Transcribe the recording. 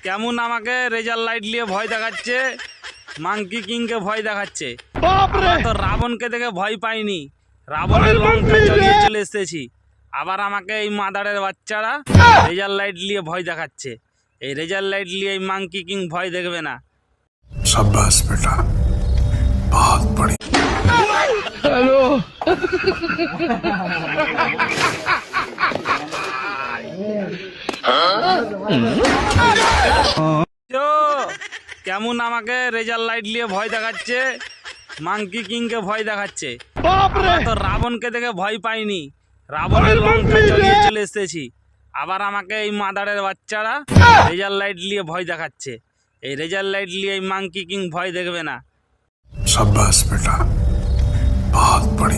কেমন আমাকে result light নিয়ে ভয় দেখাচ্ছে, মাংকি কিংকে ভয় দেখাচ্ছে। তো রাবণকে দেখে ভয় পাইনি, রাবণের লঙ্কা জ্বলিয়ে চলে এসেছি। আবার আমাকে এই মাদারের বাচ্চারা রেজাল্ট লাইট নিয়ে ভয় দেখাচ্ছে। এই রেজাল্ট লাইট নিয়ে এই মাংকি কিং ভয় দেখবে না। शाबाश बेटा, बहुत बड़ी। हेलो কেমন আমাকে রেজাল্ট লাইট নিয়ে ভয় দেখাচ্ছে, মাংকি কিংকে ভয় দেখাচ্ছে। তো রাবণকে দেখে ভয় পাইনি, রাবণের লঙ্কা জ্বলিয়ে চলে এসেছি। আবার আমাকে এই মাদারের বাচ্চারা রেজাল্ট লাইট নিয়ে ভয় দেখাচ্ছে। এই রেজাল্ট লাইট নিয়ে এই মাংকি কিং ভয় দেখবে না। शाबाश बेटा।